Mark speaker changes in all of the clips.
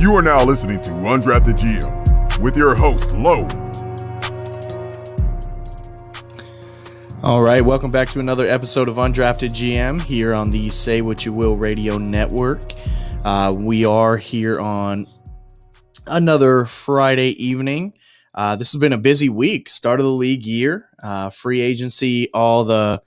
Speaker 1: You are now listening to Undrafted GM with your host, Lo.
Speaker 2: All right, welcome back to another episode of Undrafted GM here on the Say What You Will radio network. We are here on another Friday evening. This has been a busy week, start of the league year, free agency, all the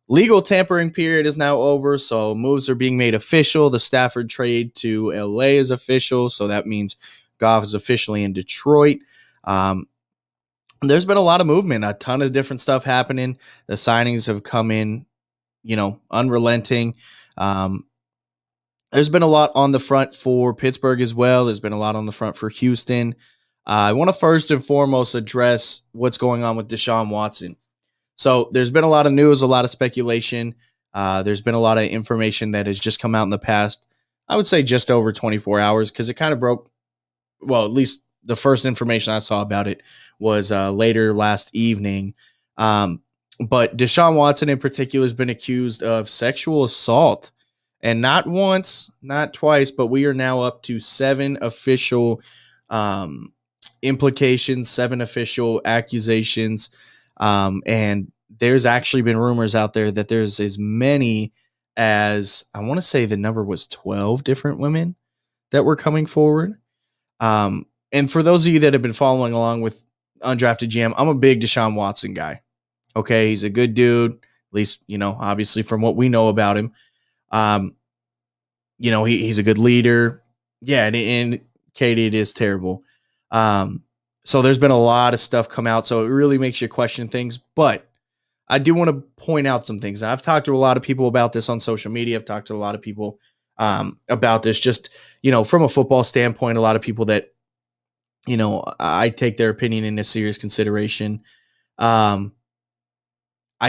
Speaker 2: legal tampering period is now over, so moves are being made official. The Stafford trade to LA is official, so that means Goff is officially in Detroit. There's been a lot of movement, a ton of different stuff happening. The signings have come in, unrelenting. There's been a lot on the front for Pittsburgh as well. There's been a lot on the front for Houston. I want to first and foremost address what's going on with Deshawn Watson. So there's been a lot of news, a lot of speculation. There's been a lot of information that has just come out in the past, I would say just over 24 hours, because it kind of broke, well, at least the first information I saw about it was later last evening. But Deshawn Watson in particular has been accused of sexual assault. And not once, not twice, but we are now up to 7 official implications, 7 official accusations. And there's actually been rumors out there that there's as many as, I want to say the number was 12 different women that were coming forward. And for those of you that have been following along with Undrafted GM, I'm a big Deshaun Watson guy. Okay. He's a good dude, at least, obviously from what we know about him. He's a good leader. Yeah. And Katie, it is terrible. So there's been a lot of stuff come out, so it really makes you question things. But I do want to point out some things. I've talked to a lot of people about this on social media. I've talked to a lot of people about this just, from a football standpoint, a lot of people that, I take their opinion into serious consideration. I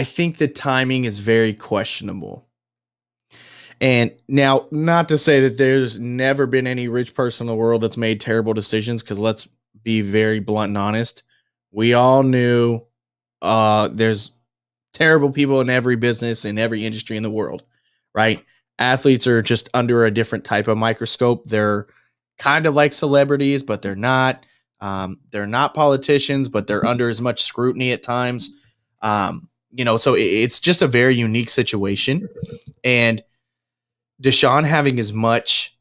Speaker 2: think the timing is very questionable. And now, not to say that there's never been any rich person in the world that's made terrible decisions, because let's be very blunt and honest. We all knew there's terrible people in every business, in every industry in the world, right? Athletes are just under a different type of microscope. They're kind of like celebrities, but they're not. They're not politicians, but they're under as much scrutiny at times. So it's just a very unique situation. And Deshaun having as much,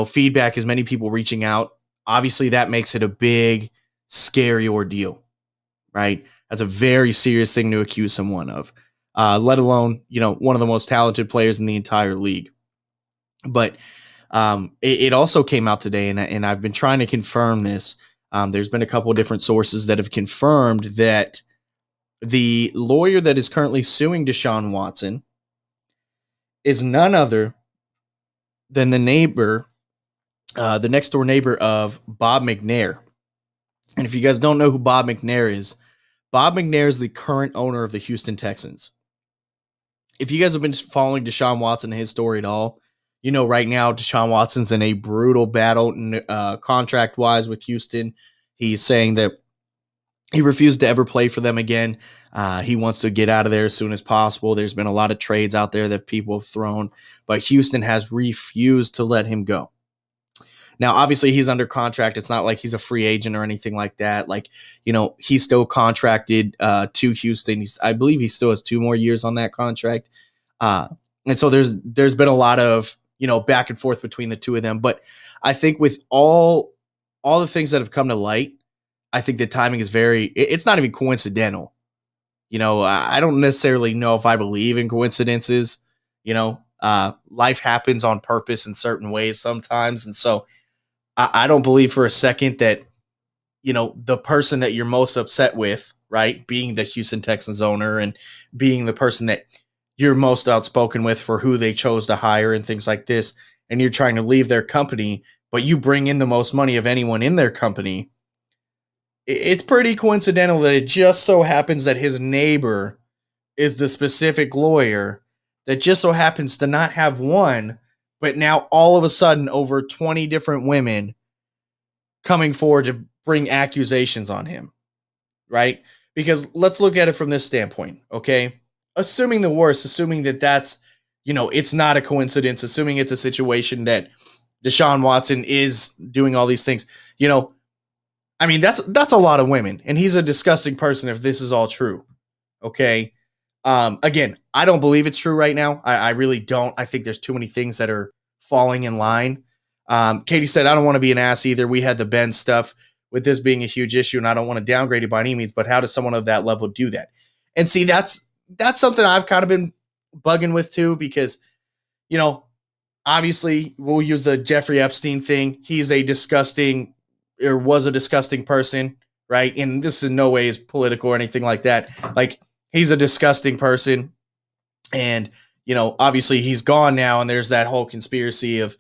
Speaker 2: feedback, as many people reaching out, obviously that makes it a big, scary ordeal, right? That's a very serious thing to accuse someone of, let alone, one of the most talented players in the entire league. But it also came out today, and I've been trying to confirm this. There's been a couple of different sources that have confirmed that the lawyer that is currently suing Deshaun Watson is none other than the next door neighbor of Bob McNair. And if you guys don't know who Bob McNair is the current owner of the Houston Texans. If you guys have been following Deshaun Watson and his story at all, right now Deshaun Watson's in a brutal battle contract-wise with Houston. He's saying that he refused to ever play for them again. He wants to get out of there as soon as possible. There's been a lot of trades out there that people have thrown, but Houston has refused to let him go. Now, obviously, he's under contract. It's not like he's a free agent or anything like that. He's still contracted to Houston. I believe he still has 2 more years on that contract. And so there's been a lot of, back and forth between the two of them. But I think with all the things that have come to light, I think the timing is it's not even coincidental. I don't necessarily know if I believe in coincidences. Life happens on purpose in certain ways sometimes. And so I don't believe for a second that, the person that you're most upset with, right, being the Houston Texans owner and being the person that you're most outspoken with for who they chose to hire and things like this, and you're trying to leave their company, but you bring in the most money of anyone in their company, it's pretty coincidental that it just so happens that his neighbor is the specific lawyer that just so happens to not have one, but now all of a sudden over 20 different women coming forward to bring accusations on him, right? Because let's look at it from this standpoint, okay? Assuming the worst, assuming that that's, it's not a coincidence, assuming it's a situation that Deshawn Watson is doing all these things. I mean, that's a lot of women, and he's a disgusting person if this is all true. Okay. Again, I don't believe it's true right now. I really don't. I think there's too many things that are falling in line. Katie said, I don't want to be an ass either. We had the Ben stuff with this being a huge issue, and I don't want to downgrade it by any means, but how does someone of that level do that? And see, that's something I've kind of been bugging with too, because, obviously we'll use the Jeffrey Epstein thing. He's a disgusting, or was a disgusting person, right? And this in no way is political or anything like that. Like, he's a disgusting person. And, obviously he's gone now, and there's that whole conspiracy of,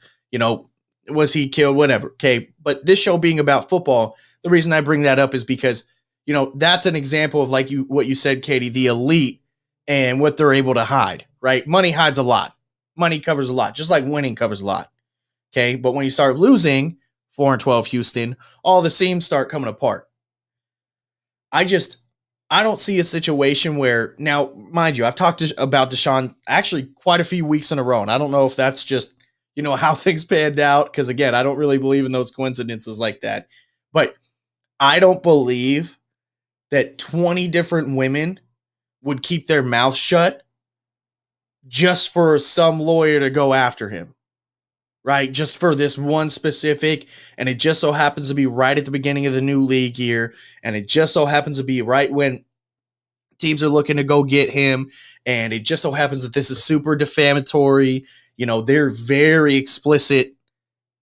Speaker 2: was he killed, whatever. Okay. But this show being about football, the reason I bring that up is because, that's an example of what you said, Katie, the elite and what they're able to hide, right? Money hides a lot. Money covers a lot, just like winning covers a lot. Okay. But when you start losing 4-12 Houston, all the seams start coming apart. I don't see a situation where, now, mind you, I've talked about Deshaun actually quite a few weeks in a row, and I don't know if that's just, how things panned out, because, again, I don't really believe in those coincidences like that. But I don't believe that 20 different women would keep their mouth shut just for some lawyer to go after him, right? Just for this one specific, and it just so happens to be right at the beginning of the new league year, and it just so happens to be right when teams are looking to go get him, and it just so happens that this is super defamatory. They're very explicit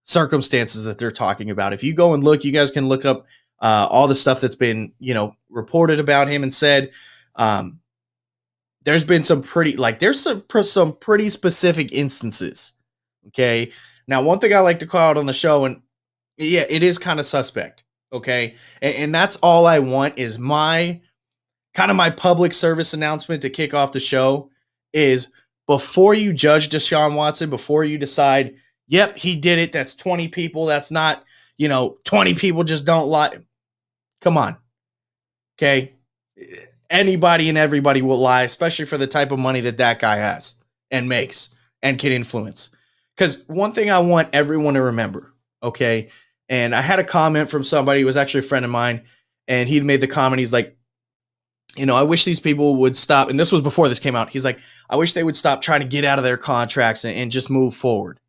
Speaker 2: circumstances that they're talking about. If you go and look, you guys can look up all the stuff that's been, reported about him and said. There's been some pretty, there's some pretty specific instances. Okay. Now, one thing I like to call out on the show, and yeah, it is kind of suspect. Okay. And that's all I want is my public service announcement to kick off the show is, before you judge Deshaun Watson, before you decide, yep, he did it, that's 20 people, that's not, 20 people just don't lie. Come on. Okay. Anybody and everybody will lie, especially for the type of money that guy has and makes and can influence. Because one thing I want everyone to remember, okay, and I had a comment from somebody who was actually a friend of mine, and he made the comment, he's like, I wish these people would stop, and this was before this came out, he's like, I wish they would stop trying to get out of their contracts and just move forward.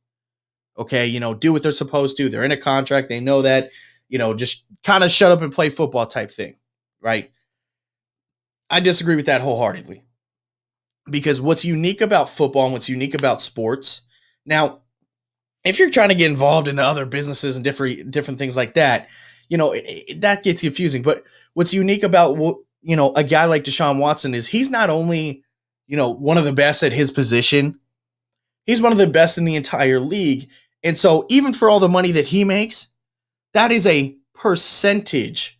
Speaker 2: Okay, do what they're supposed to. They're in a contract, they know that, just kind of shut up and play football type thing, right? I disagree with that wholeheartedly, because what's unique about football and what's unique about sports, now, if you're trying to get involved in other businesses and different things like that, that gets confusing. But what's unique about, a guy like Deshaun Watson is he's not only, one of the best at his position, he's one of the best in the entire league. And so even for all the money that he makes, that is a percentage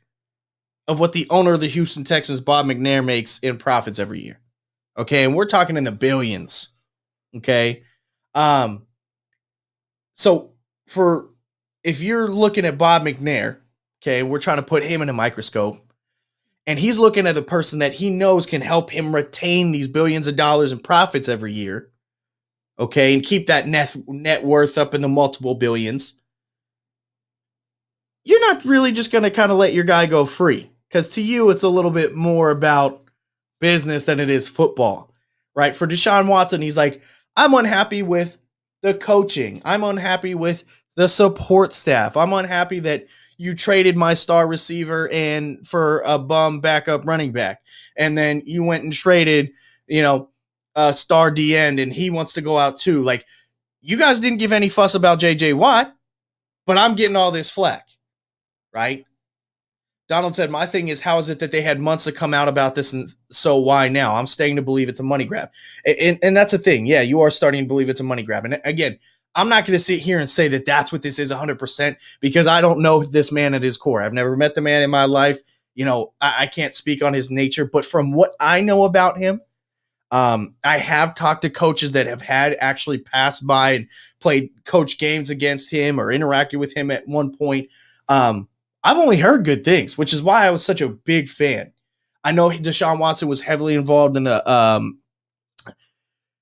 Speaker 2: of what the owner of the Houston Texans, Bob McNair, makes in profits every year. Okay. And we're talking in the billions. Okay. So if you're looking at Bob McNair, okay, we're trying to put him in a microscope, and he's looking at a person that he knows can help him retain these billions of dollars in profits every year. Okay. And keep that net worth up in the multiple billions. You're not really just going to kind of let your guy go free. Because to you, it's a little bit more about business than it is football, right? For Deshaun Watson, he's like, I'm unhappy with the coaching. I'm unhappy with the support staff. I'm unhappy that you traded my star receiver and for a bum backup running back. And then you went and traded, a star D end, and he wants to go out too. Like, you guys didn't give any fuss about JJ Watt, but I'm getting all this flack, right? Donald said, my thing is, how is it that they had months to come out about this, and so why now? I'm starting to believe it's a money grab. And that's the thing. Yeah, you are starting to believe it's a money grab. And again, I'm not going to sit here and say that that's what this is 100%, because I don't know this man at his core. I've never met the man in my life. I can't speak on his nature. But from what I know about him, I have talked to coaches that have had actually passed by and played coach games against him or interacted with him at one point. I've only heard good things, which is why I was such a big fan. I know Deshaun Watson was heavily involved in the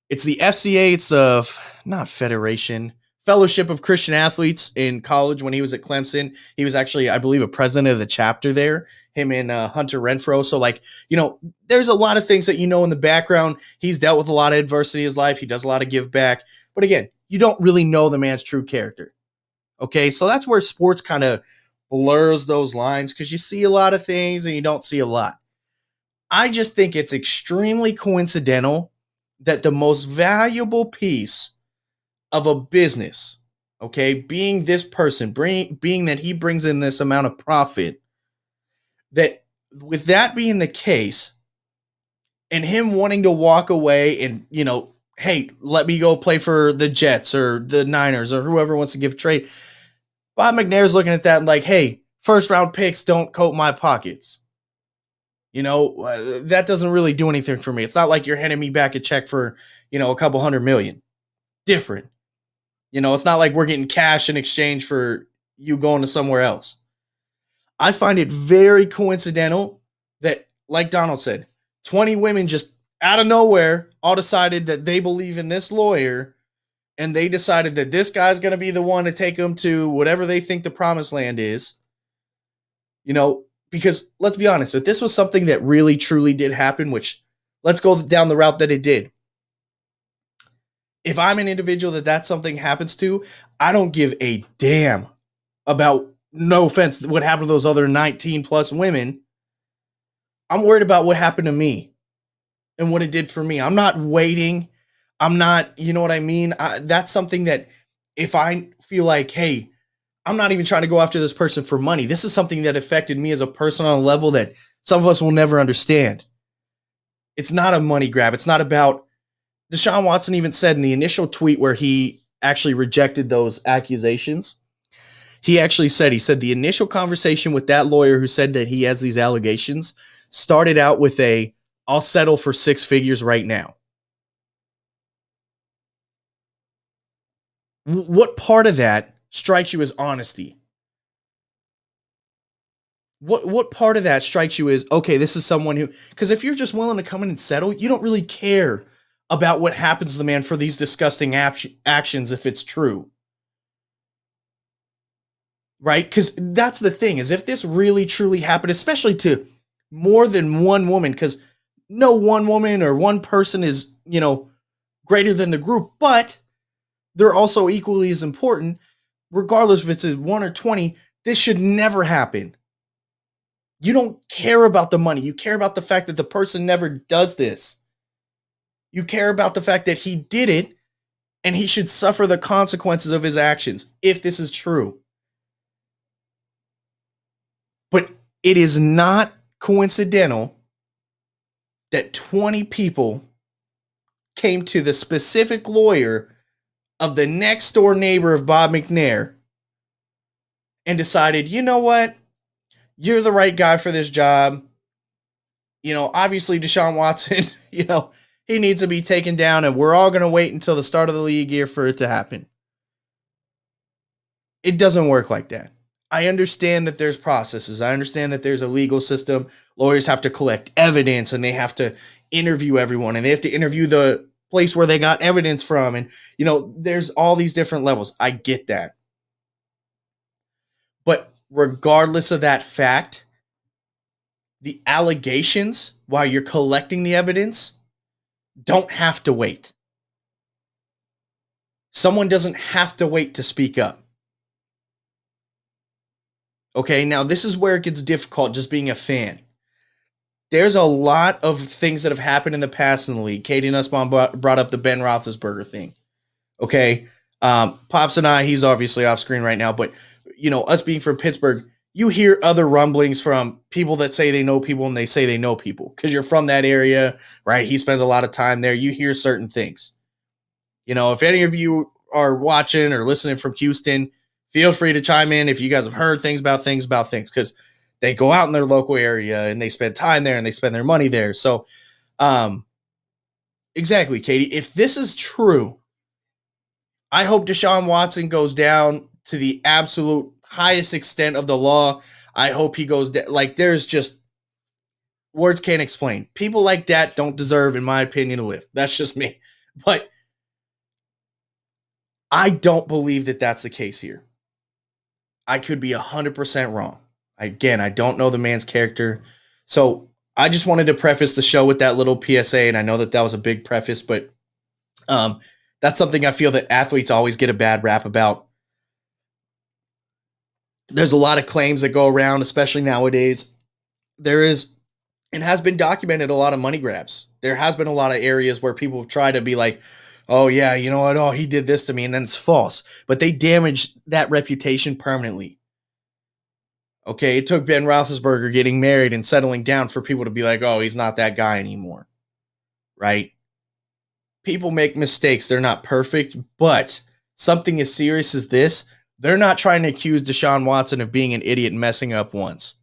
Speaker 2: it's the FCA, it's the not Federation, Fellowship of Christian Athletes in college when he was at Clemson. He was actually, I believe, a president of the chapter there, him and Hunter Renfro. So, like, there's a lot of things that in the background. He's dealt with a lot of adversity in his life. He does a lot of give back. But again, you don't really know the man's true character. Okay, so that's where sports kind of blurs those lines because you see a lot of things and you don't see a lot. I just think it's extremely coincidental that the most valuable piece of a business, okay, being this person, being that he brings in this amount of profit, that with that being the case, and him wanting to walk away and, hey, let me go play for the Jets or the Niners or whoever wants to give trade. Bob McNair's looking at that and like, hey, first round picks don't coat my pockets. That doesn't really do anything for me. It's not like you're handing me back a check for, a couple $100 million. Different. It's not like we're getting cash in exchange for you going to somewhere else. I find it very coincidental that, like Donald said, 20 women just out of nowhere all decided that they believe in this lawyer and they decided that this guy's going to be the one to take them to whatever they think the promised land is. Because let's be honest, if this was something that really truly did happen, which let's go down the route that it did. If I'm an individual that something happens to, I don't give a damn about, no offense, what happened to those other 19 plus women. I'm worried about what happened to me and what it did for me. I'm not waiting. I'm not, you know what I mean? That's something that if I feel like, hey, I'm not even trying to go after this person for money. This is something that affected me as a person on a level that some of us will never understand. It's not a money grab. It's not about, Deshawn Watson even said in the initial tweet where he actually rejected those accusations, he said the initial conversation with that lawyer who said that he has these allegations started out with I'll settle for 6 figures right now. What part of that strikes you as honesty? What part of that strikes you as, okay, this is someone who, because if you're just willing to come in and settle, you don't really care about what happens to the man for these disgusting actions if it's true. Right? Because that's the thing, is if this really truly happened, especially to more than one woman, because no one woman or one person is, greater than the group, but they're also equally as important. Regardless if it's 1 or 20, this should never happen. You don't care about the money. You care about the fact that the person never does this. You care about the fact that he did it and he should suffer the consequences of his actions, if this is true. But it is not coincidental that 20 people came to the specific lawyer of the next door neighbor of Bob McNair and decided, you know what? You're the right guy for this job. Obviously Deshaun Watson, he needs to be taken down and we're all going to wait until the start of the league year for it to happen. It doesn't work like that. I understand that there's processes. I understand that there's a legal system. Lawyers have to collect evidence and they have to interview everyone and they have to interview the place where they got evidence from. And, there's all these different levels. I get that. But regardless of that fact, the allegations while you're collecting the evidence don't have to wait. Someone doesn't have to wait to speak up. Okay, now this is where it gets difficult just being a fan. There's a lot of things that have happened in the past in the league. Katie Nussbaum brought up the Ben Roethlisberger thing. Okay, Pops and I, he's obviously off screen right now, but us being from Pittsburgh, you hear other rumblings from people that say they know people and they say they know people because you're from that area, right? He spends a lot of time there. You hear certain things. If any of you are watching or listening from Houston, feel free to chime in if you guys have heard things about things, because they go out in their local area and they spend time there and they spend their money there. So, exactly, Katie, if this is true, I hope Deshaun Watson goes down to the absolute highest extent of the law. I hope he goes down. Like, there's just words can't explain. People like that don't deserve, in my opinion, to live. That's just me. But I don't believe that that's the case here. I could be 100% wrong. Again, I don't know the man's character. So I just wanted to preface the show with that little PSA, and I know that that was a big preface, but that's something I feel that athletes always get a bad rap about. There's a lot of claims that go around, especially nowadays. There is, and has been documented, a lot of money grabs. There has been a lot of areas where people have tried to be like, oh, yeah, you know what? Oh, he did this to me, and then it's false. But they damaged that reputation permanently. Okay, it took Ben Roethlisberger getting married and settling down for people to be like, oh, he's not that guy anymore, right? People make mistakes. They're not perfect, but something as serious as this, they're not trying to accuse Deshawn Watson of being an idiot and messing up once.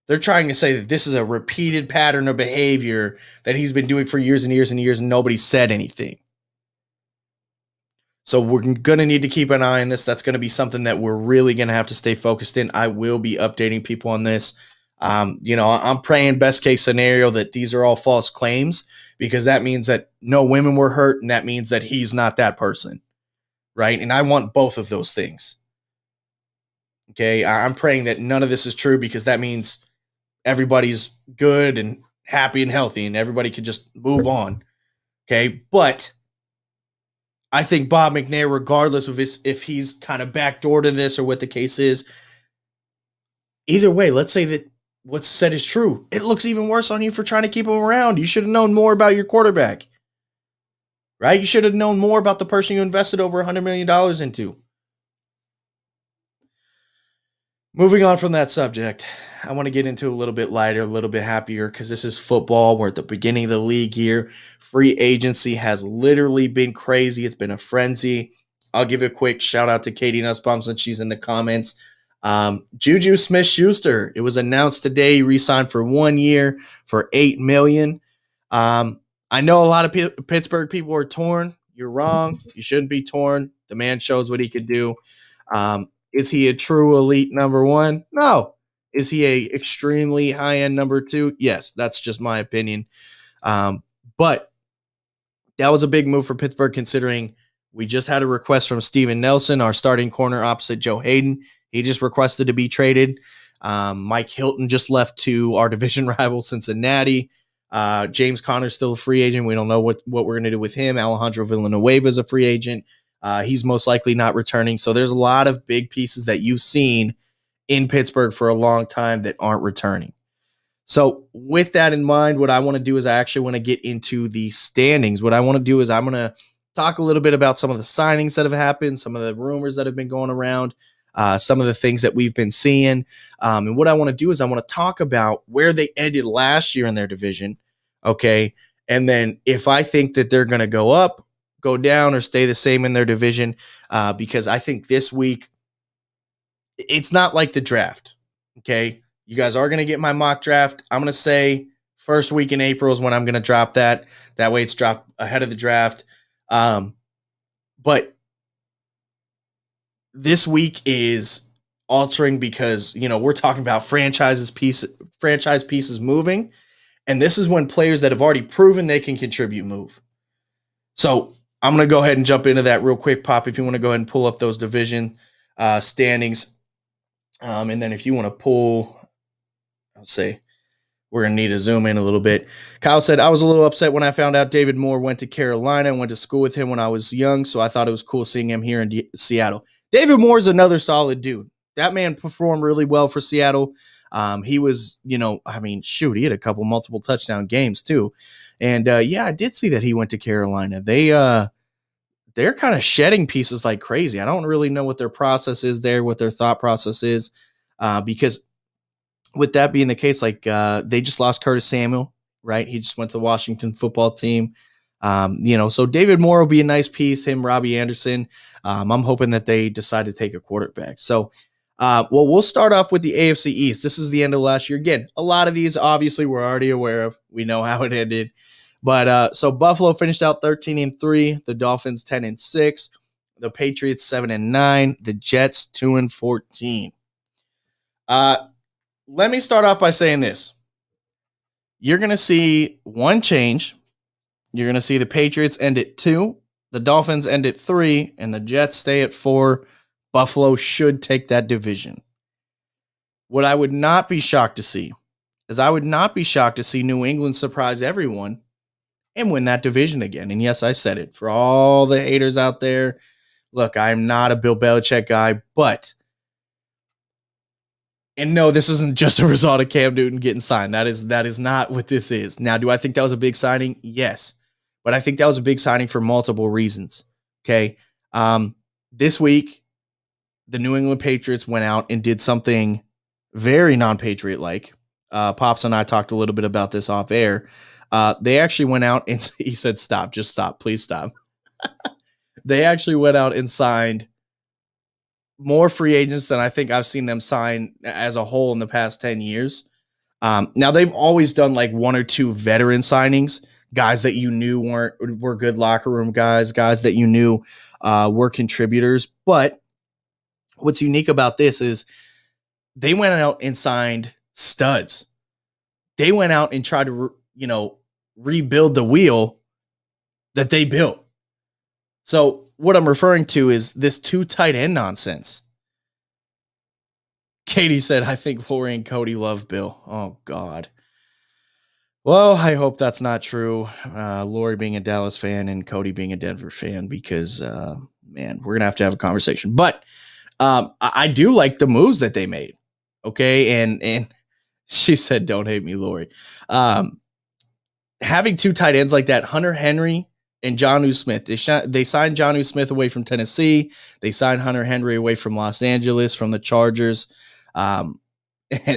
Speaker 2: They're trying to say that this is a repeated pattern of behavior that he's been doing for years and years and years, and nobody said anything. So we're going to need to keep an eye on this. That's going to be something that we're really going to have to stay focused in. I will be updating people on this. I'm praying best case scenario that these are all false claims, because that means that no women were hurt, and that means that he's not that person, right? And I want both of those things. Okay, I'm praying that none of this is true, because that means everybody's good and happy and healthy, and everybody can just move on. Okay, but I think Bob McNair, regardless of if he's kind of backdoored in this or what the case is, either way, let's say that what's said is true. It looks even worse on you for trying to keep him around. You should have known more about your quarterback, right? You should have known more about the person you invested over $100 million into. Moving on from that subject, I want to get into a little bit lighter, a little bit happier, because this is football. We're at the beginning of the league here. Free agency has literally been crazy. It's been a frenzy. I'll give a quick shout out to Katie Nussbaum since she's in the comments. Juju Smith-Schuster, it was announced today he re-signed for 1 year for $8 million. I know a lot of Pittsburgh people are torn. You're wrong. You shouldn't be torn. The man shows what he could do. Is he a true elite number one? No. Is he a extremely high-end number two? Yes, that's just my opinion. But that was a big move for Pittsburgh, considering we just had a request from Steven Nelson, our starting corner opposite Joe Hayden. He just requested to be traded. Mike Hilton just left to our division rival Cincinnati. James Conner's still a free agent. We don't know what we're going to do with him. Alejandro Villanueva is a free agent. He's most likely not returning. So there's a lot of big pieces that you've seen in Pittsburgh for a long time that aren't returning. So with that in mind, what I want to do is I actually want to get into the standings. What I want to do is I'm going to talk a little bit about some of the signings that have happened, some of the rumors that have been going around, some of the things that we've been seeing. And what I want to do is I want to talk about where they ended last year in their division. Okay. And then if I think that they're going to go up, go down, or stay the same in their division, because I think this week, it's not like the draft. Okay. You guys are going to get my mock draft. I'm going to say first week in April is when I'm going to drop that. That way it's dropped ahead of the draft. But this week is altering because, we're talking about franchise pieces moving. And this is when players that have already proven they can contribute move. So I'm going to go ahead and jump into that real quick, Pop, if you want to go ahead and pull up those division standings. And then if you want to pull, I'll say we're going to need to zoom in a little bit. Kyle said, I was a little upset when I found out David Moore went to Carolina and went to school with him when I was young. So I thought it was cool seeing him here in Seattle. David Moore is another solid dude. That man performed really well for Seattle. He was, he had a couple multiple touchdown games too. And I did see that he went to Carolina. They're kind of shedding pieces like crazy. I don't really know what their process is there, what their thought process is, because with that being the case, they just lost Curtis Samuel, right? He just went to the Washington football team. So David Moore will be a nice piece, him, Robbie Anderson. I'm hoping that they decide to take a quarterback. So, we'll start off with the AFC East. This is the end of last year. Again, a lot of these, obviously, we're already aware of. We know how it ended. But so Buffalo finished out 13-3, the Dolphins 10-6, the Patriots 7-9, the Jets 2-14. Let me start off by saying this. You're going to see one change. You're going to see the Patriots end at 2, The Dolphins end at 3, and the Jets stay at 4. Buffalo should take that division. What I would not be shocked to see is I would not be shocked to see New England surprise everyone and win that division again. And yes, I said it. For all the haters out there, look, I'm not a Bill Belichick guy, but and no, this isn't just a result of Cam Newton getting signed. That is not what this is. Now, do I think that was a big signing? Yes. But I think that was a big signing for multiple reasons. Okay. This week, the New England Patriots went out and did something very non-Patriot-like. Pops and I talked a little bit about this off air. They actually went out and he said, stop, just stop, please stop. They actually went out and signed more free agents than I think I've seen them sign as a whole in the past 10 years. Now, they've always done like 1 or 2 veteran signings, guys that you knew were good locker room guys that you knew were contributors. But what's unique about this is they went out and signed studs. They went out and tried to, rebuild the wheel that they built. So what I'm referring to is this 2 tight end nonsense. Katie said, I think Lori and Cody love Bill. Oh, God. Well, I hope that's not true. Lori being a Dallas fan and Cody being a Denver fan, because, man, we're going to have a conversation. But I do like the moves that they made. Okay. And she said, don't hate me, Lori. Having 2 tight ends like that, Hunter Henry and Jonnu Smith. They signed Jonnu Smith away from Tennessee. They signed Hunter Henry away from Los Angeles, from the Chargers. And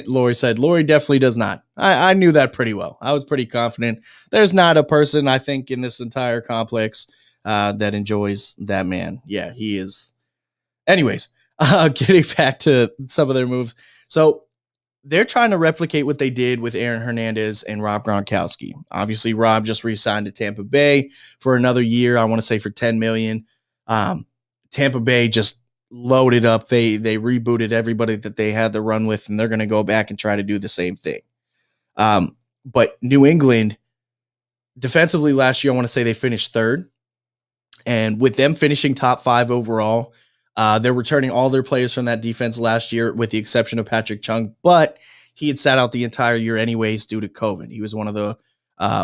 Speaker 2: Lori said, Lori definitely does not. I knew that pretty well. I was pretty confident. There's not a person, I think, in this entire complex that enjoys that man. Yeah, he is. Anyways, getting back to some of their moves. So they're trying to replicate what they did with Aaron Hernandez and Rob Gronkowski. Obviously, Rob just re-signed to Tampa Bay for another year. I want to say for $10 million. Tampa Bay just loaded up. They rebooted everybody that they had to run with, and they're going to go back and try to do the same thing. But New England, defensively last year, I want to say they finished 3rd. And with them finishing top 5 overall, they're returning all their players from that defense last year, with the exception of Patrick Chung, but he had sat out the entire year anyways due to COVID. He was one of the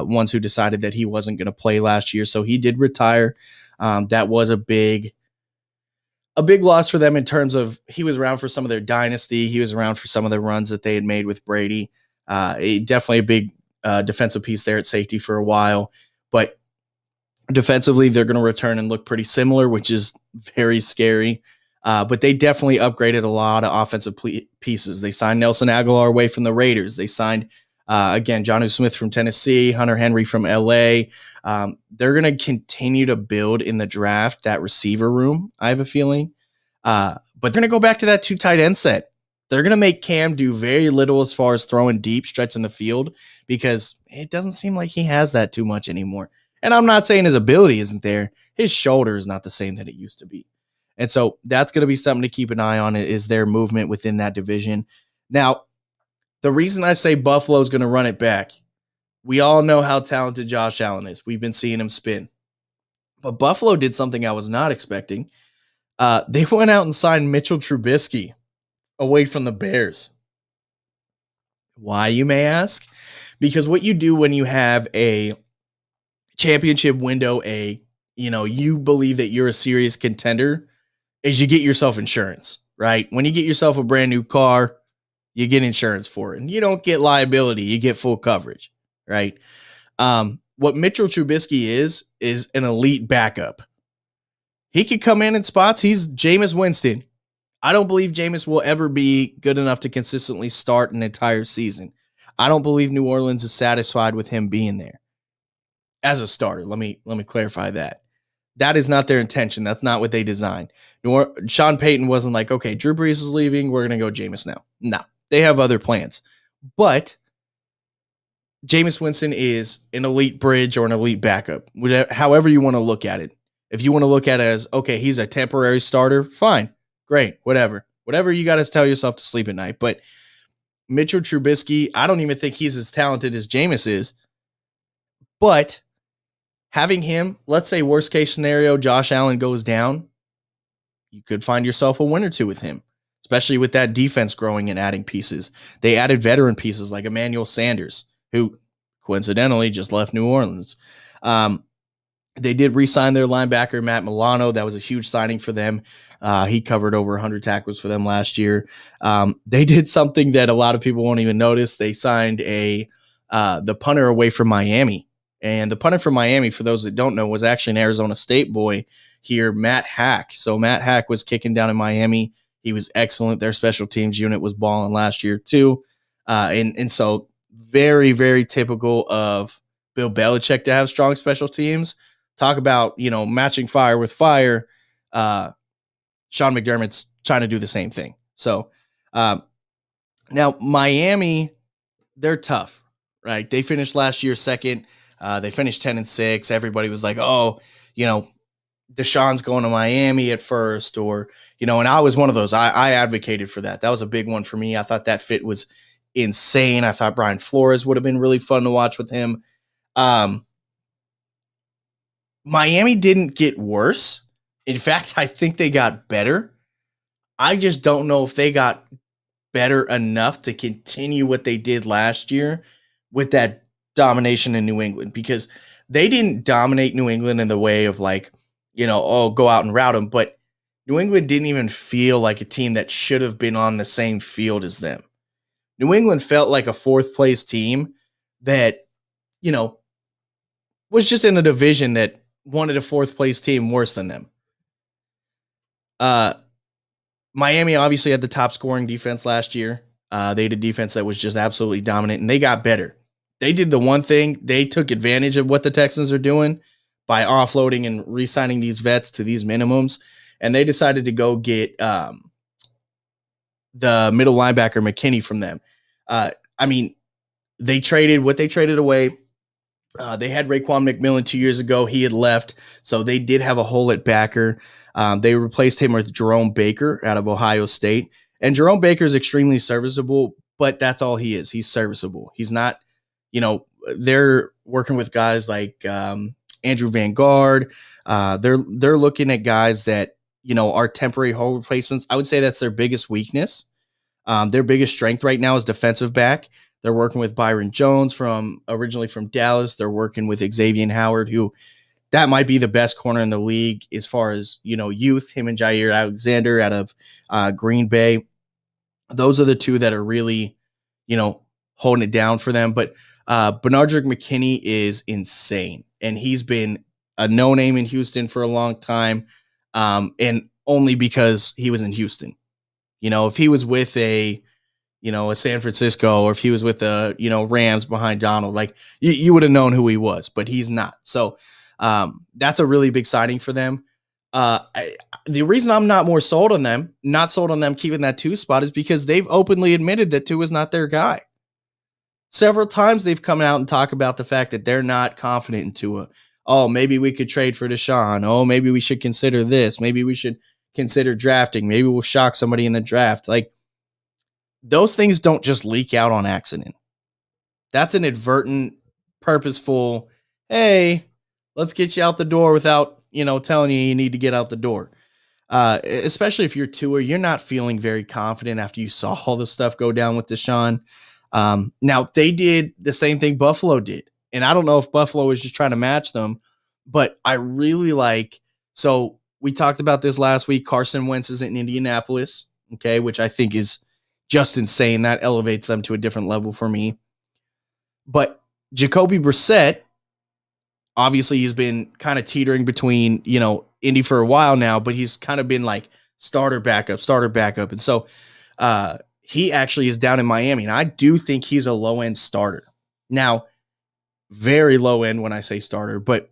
Speaker 2: ones who decided that he wasn't going to play last year, so he did retire. That was a big loss for them in terms of he was around for some of their dynasty. He was around for some of the runs that they had made with Brady. Definitely a big defensive piece there at safety for a while, but defensively, they're going to return and look pretty similar, which is very scary. But they definitely upgraded a lot of offensive pieces. They signed Nelson Aguilar away from the Raiders. They signed, again, Jonnu Smith from Tennessee, Hunter Henry from L.A. They're going to continue to build in the draft that receiver room, I have a feeling. But they're going to go back to that 2 tight end set. They're going to make Cam do very little as far as throwing deep, stretching the field, because it doesn't seem like he has that too much anymore. And I'm not saying his ability isn't there. His shoulder is not the same that it used to be. And so that's going to be something to keep an eye on, is their movement within that division. Now, the reason I say Buffalo is going to run it back, we all know how talented Josh Allen is. We've been seeing him spin. But Buffalo did something I was not expecting. They went out and signed Mitchell Trubisky away from the Bears. Why, you may ask? Because what you do when you have a championship window, you believe that you're a serious contender, is you get yourself insurance, right? When you get yourself a brand new car, you get insurance for it. And you don't get liability, you get full coverage, right? What Mitchell Trubisky is an elite backup. He could come in spots. He's Jameis Winston. I don't believe Jameis will ever be good enough to consistently start an entire season. I don't believe New Orleans is satisfied with him being there as a starter. Let me clarify that. That is not their intention. That's not what they designed. Sean Payton wasn't like, okay, Drew Brees is leaving, we're going to go Jameis now. No, they have other plans. But Jameis Winston is an elite bridge or an elite backup, however you want to look at it. If you want to look at it as, okay, he's a temporary starter, fine, great, whatever. Whatever you got to tell yourself to sleep at night. But Mitchell Trubisky, I don't even think he's as talented as Jameis is. But having him, let's say worst case scenario, Josh Allen goes down, you could find yourself a win or two with him, especially with that defense growing and adding pieces. They added veteran pieces like Emmanuel Sanders, who coincidentally just left New Orleans. They did re-sign their linebacker, Matt Milano. That was a huge signing for them. He covered over 100 tackles for them last year. They did something that a lot of people won't even notice. They signed the punter away from Miami. And the punter from Miami, for those that don't know, was actually an Arizona State boy here, Matt Hack. So Matt Hack was kicking down in Miami. He was excellent. Their special teams unit was balling last year too. And so very, very typical of Bill Belichick to have strong special teams. Talk about, matching fire with fire. Sean McDermott's trying to do the same thing. So now Miami, they're tough, right? They finished last year second. They finished 10-6. Everybody was like, oh, Deshaun's going to Miami at first, or, and I was one of those. I advocated for that. That was a big one for me. I thought that fit was insane. I thought Brian Flores would have been really fun to watch with him. Miami didn't get worse. In fact, I think they got better. I just don't know if they got better enough to continue what they did last year with that domination in New England, because they didn't dominate New England in the way of go out and rout them, but New England didn't even feel like a team that should have been on the same field as them. New England felt like a fourth place team that, was just in a division that wanted a fourth place team worse than them. Miami obviously had the top scoring defense last year. They had a defense that was just absolutely dominant, and they got better. They did the one thing. They took advantage of what the Texans are doing by offloading and re-signing these vets to these minimums, and they decided to go get the middle linebacker Mckinney from them. They traded what they traded away. They had Raekwon McMillan 2 years ago. He had left, so they did have a hole at backer. They replaced him with Jerome Baker out of Ohio State. And Jerome Baker is extremely serviceable, but that's all he is. He's serviceable. He's not, they're working with guys like Andrew Van Guard. They're looking at guys that, are temporary hole replacements. I would say that's their biggest weakness. Their biggest strength right now is defensive back. They're working with Byron Jones originally from Dallas. They're working with Xavier Howard, who that might be the best corner in the league as far as, youth, him and Jair Alexander out of Green Bay. Those are the two that are really, holding it down for them. But Benardrick McKinney is insane. And he's been a no-name in Houston for a long time. And only because he was in Houston. If he was with a San Francisco, or if he was with the, Rams behind Donald, you would have known who he was, but he's not. So that's a really big signing for them. The reason I'm not sold on them keeping that 2 spot is because they've openly admitted that 2 is not their guy. Several times they've come out and talked about the fact that they're not confident in Tua. Oh, maybe we could trade for Deshaun. Oh, maybe we should consider this. Maybe we should consider drafting. Maybe we'll shock somebody in the draft. Those things don't just leak out on accident. That's an advertent, purposeful, hey, let's get you out the door without, telling you need to get out the door. Especially if you're Tua, you're not feeling very confident after you saw all the stuff go down with Deshaun. Now, they did the same thing Buffalo did. And I don't know if Buffalo was just trying to match them, but I really so we talked about this last week. Carson Wentz is in Indianapolis, okay, which I think is just insane. That elevates them to a different level for me. But Jacoby Brissette, obviously he's been kind of teetering between, Indy for a while now, but he's kind of been starter backup. And so he actually is down in Miami, and I do think he's a low-end starter. Now, very low-end when I say starter, but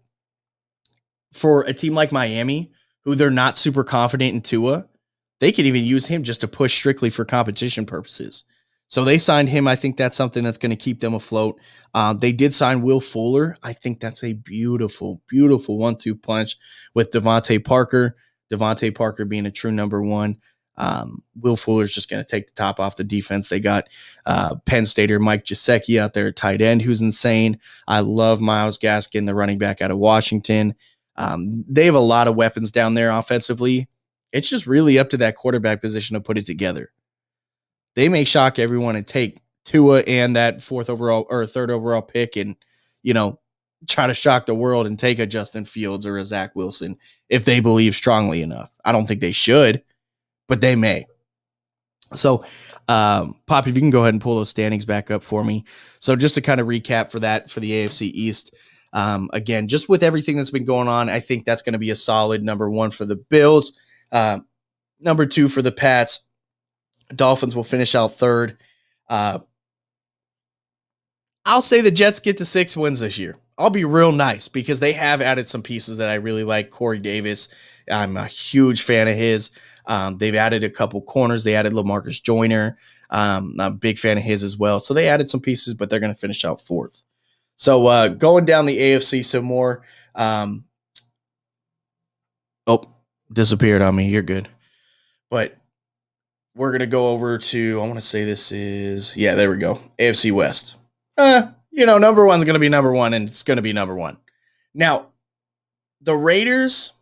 Speaker 2: for a team like Miami, who they're not super confident in Tua, they could even use him just to push strictly for competition purposes. So they signed him. I think that's something that's going to keep them afloat. They did sign Will Fuller. I think that's a beautiful, beautiful 1-2 punch with Devontae Parker. Devontae Parker being a true number 1. Will Fuller's just going to take the top off the defense. They got Penn Stater Mike Gesicki out there, tight end, who's insane. I love Myles Gaskin, the running back out of Washington. They have a lot of weapons down there offensively. It's just really up to that quarterback position to put it together. They may shock everyone and take Tua and that third overall pick and, try to shock the world and take a Justin Fields or a Zach Wilson if they believe strongly enough. I don't think they should, but they may. So, Pop, if you can go ahead and pull those standings back up for me. So just to kind of recap for the AFC East, again, just with everything that's been going on, I think that's going to be a solid number 1 for the Bills. Number 2 for the Pats. Dolphins will finish out 3rd. I'll say the Jets get to 6 wins this year. I'll be real nice because they have added some pieces that I really like. Corey Davis, I'm a huge fan of his. They've added a couple corners. They added LaMarcus Joyner. I'm a big fan of his as well. So they added some pieces, but they're going to finish out 4th. So going down the AFC some more. Disappeared on me. You're good. But we're going to go over to, I want to say this is, there we go. AFC West. Number 1's going to be number 1, and it's going to be number 1. Now, the Raiders,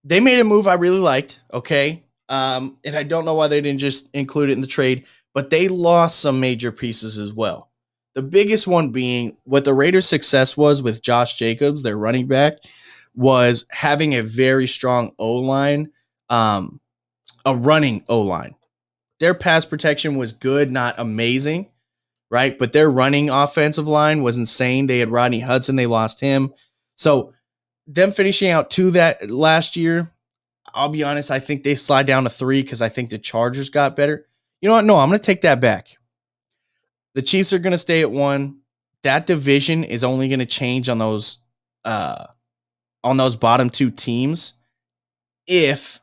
Speaker 2: they made a move I really liked, okay? And I don't know why they didn't just include it in the trade, but they lost some major pieces as well. The biggest one being what the Raiders' success was with Josh Jacobs, their running back, was having a very strong O-line, a running O-line. Their pass protection was good, not amazing, right? But their running offensive line was insane. They had Rodney Hudson. They lost him. So them finishing out 2 that last year, I'll be honest, I think they slide down to 3 because I think the Chargers got better. You know what? No, I'm going to take that back. The Chiefs are going to stay at 1. That division is only going to change on those bottom 2 teams if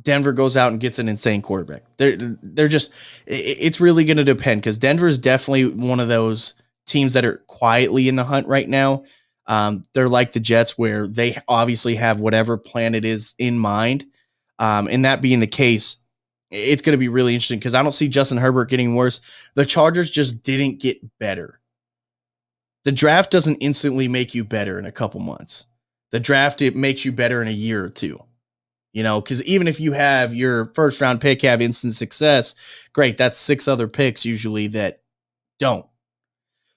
Speaker 2: Denver goes out and gets an insane quarterback. They're just, it's really going to depend because Denver is definitely one of those teams that are quietly in the hunt right now. They're like the Jets where they obviously have whatever plan it is in mind. And that being the case, it's going to be really interesting because I don't see Justin Herbert getting worse. The Chargers just didn't get better. The draft doesn't instantly make you better in a couple months. The draft, it makes you better in a year or 2. Because even if you have your first round pick have instant success, great. That's 6 other picks usually that don't.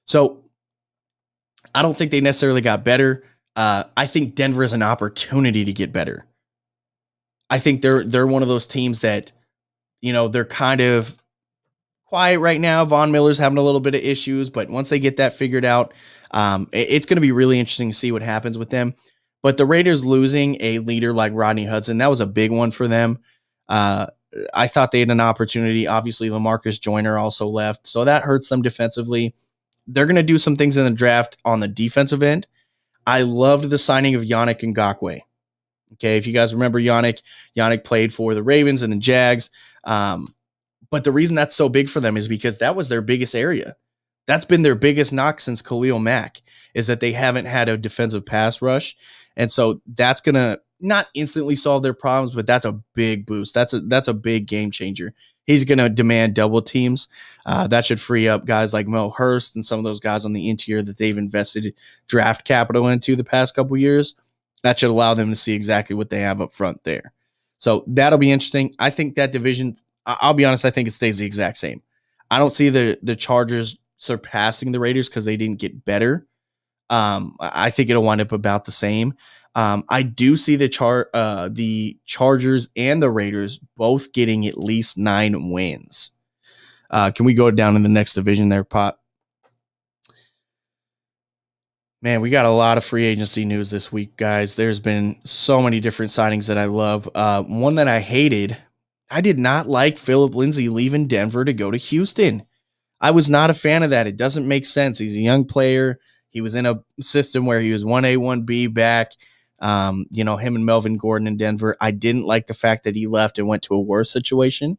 Speaker 2: So I don't think they necessarily got better. I think Denver is an opportunity to get better. I think they're one of those teams that, they're kind of quiet right now. Von Miller's having a little bit of issues, but once they get that figured out, it's going to be really interesting to see what happens with them. But the Raiders losing a leader like Rodney Hudson, that was a big one for them. I thought they had an opportunity. Obviously, LaMarcus Joyner also left, so that hurts them defensively. They're going to do some things in the draft on the defensive end. I loved the signing of Yannick Ngakoue. Okay, if you guys remember Yannick played for the Ravens and the Jags. But the reason that's so big for them is because that was their biggest area. That's been their biggest knock since Khalil Mack, is that they haven't had a defensive pass rush. And so that's going to not instantly solve their problems, but that's a big boost. That's a big game changer. He's going to demand double teams. That should free up guys like Mo Hurst and some of those guys on the interior that they've invested draft capital into the past couple years. That should allow them to see exactly what they have up front there. So that'll be interesting. I think that division, I'll be honest, I think it stays the exact same. I don't see the Chargers surpassing the Raiders because they didn't get better. I think it'll wind up about the same. I do see the Chargers and the Raiders both getting at least 9 wins. Can we go down in the next division there, Pop? Man, we got a lot of free agency news this week, guys. There's been so many different signings that I love. One that I hated, I did not like Phillip Lindsay leaving Denver to go to Houston. I was not a fan of that. It doesn't make sense. He's a young player. He was in a system where he was 1A, 1B back. Him and Melvin Gordon in Denver. I didn't like the fact that he left and went to a worse situation.